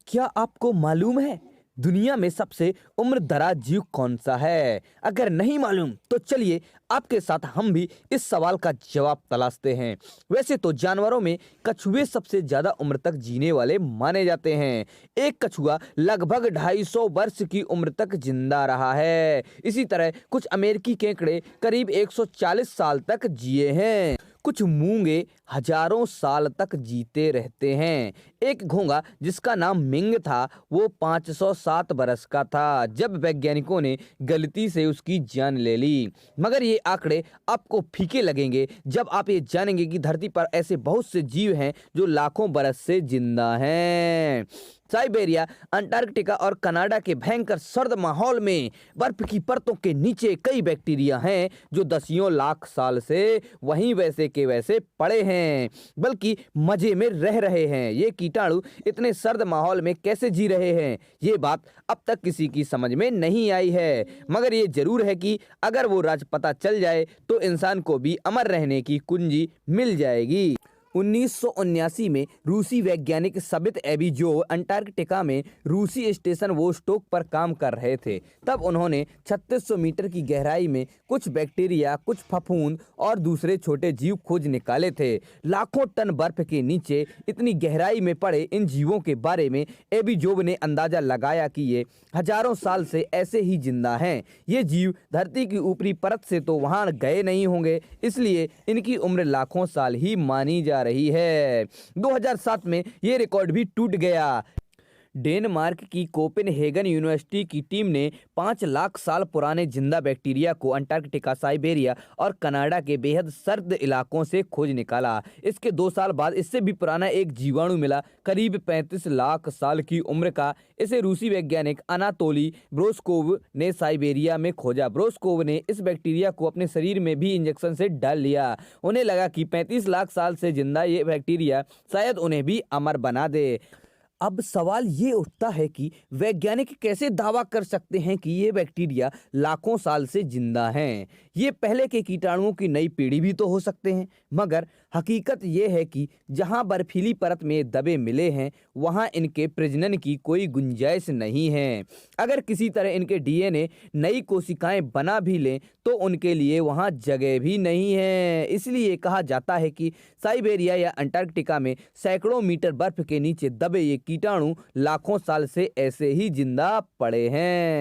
क्या आपको मालूम है दुनिया में सबसे उम्रदराज जीव कौन सा है? अगर नहीं मालूम तो चलिए आपके साथ हम भी इस सवाल का जवाब तलाशते हैं। वैसे तो जानवरों में कछुए सबसे ज्यादा उम्र तक जीने वाले माने जाते हैं। एक कछुआ लगभग 250 वर्ष की उम्र तक जिंदा रहा है। इसी तरह कुछ अमेरिकी केकड़े करीब 140 साल तक जिए हैं। कुछ मूंगे हजारों साल तक जीते रहते हैं। एक घोंगा जिसका नाम मिंग था वो 507 बरस का था जब वैज्ञानिकों ने गलती से उसकी जान ले ली। मगर ये आंकड़े आपको फीके लगेंगे जब आप ये जानेंगे कि धरती पर ऐसे बहुत से जीव हैं जो लाखों बरस से जिंदा हैं। साइबेरिया, अंटार्कटिका और कनाडा के भयंकर सर्द माहौल में बर्फ की परतों के नीचे कई बैक्टीरिया हैं जो दसियों लाख साल से वहीं वैसे के वैसे पड़े हैं, बल्कि मजे में रह रहे हैं। ये कीटाणु इतने सर्द माहौल में कैसे जी रहे हैं, ये बात अब तक किसी की समझ में नहीं आई है। मगर ये जरूर है कि अगर वो राज पता चल जाए तो इंसान को भी अमर रहने की कुंजी मिल जाएगी। 1979 में रूसी वैज्ञानिक सबित एबिजो अंटार्कटिका में रूसी स्टेशन वोस्टोक पर काम कर रहे थे। तब उन्होंने 3600 मीटर की गहराई में कुछ बैक्टीरिया, कुछ फफूंद और दूसरे छोटे जीव खोज निकाले थे। लाखों टन बर्फ के नीचे इतनी गहराई में पड़े इन जीवों के बारे में एबिजोव ने अंदाजा लगाया कि ये हजारों साल से ऐसे ही जिंदा हैं। ये जीव धरती की ऊपरी परत से तो वहां गए नहीं होंगे, इसलिए इनकी उम्र लाखों साल ही मानी जा रही है। 2007 में ये रिकॉर्ड भी टूट गया। डेनमार्क की कोपेनहेगन यूनिवर्सिटी की टीम ने 5 लाख साल पुराने जिंदा बैक्टीरिया को अंटार्कटिका, साइबेरिया और कनाडा के बेहद सर्द इलाकों से खोज निकाला। इसके 2 साल बाद इससे भी पुराना एक जीवाणु मिला, करीब 35 लाख साल की उम्र का। इसे रूसी वैज्ञानिक अनातोली ब्रोस्कोव ने साइबेरिया में खोजा। ब्रोस्कोव ने इस बैक्टीरिया को अपने शरीर में भी इंजेक्शन से डाल लिया। उन्हें लगा कि 35 लाख साल से जिंदा ये बैक्टीरिया शायद उन्हें भी अमर बना दे। अब सवाल ये उठता है कि वैज्ञानिक कैसे दावा कर सकते हैं कि ये बैक्टीरिया लाखों साल से जिंदा हैं। ये पहले के कीटाणुओं की नई पीढ़ी भी तो हो सकते हैं, मगर हकीकत ये है कि जहां बर्फीली परत में दबे मिले हैं वहां इनके प्रजनन की कोई गुंजाइश नहीं है। अगर किसी तरह इनके डीएनए नई कोशिकाएं बना भी लें तो उनके लिए वहां जगह भी नहीं है। इसलिए कहा जाता है कि साइबेरिया या अंटार्कटिका में सैकड़ों मीटर बर्फ के नीचे दबे ये कीटाणु लाखों साल से ऐसे ही जिंदा पड़े हैं।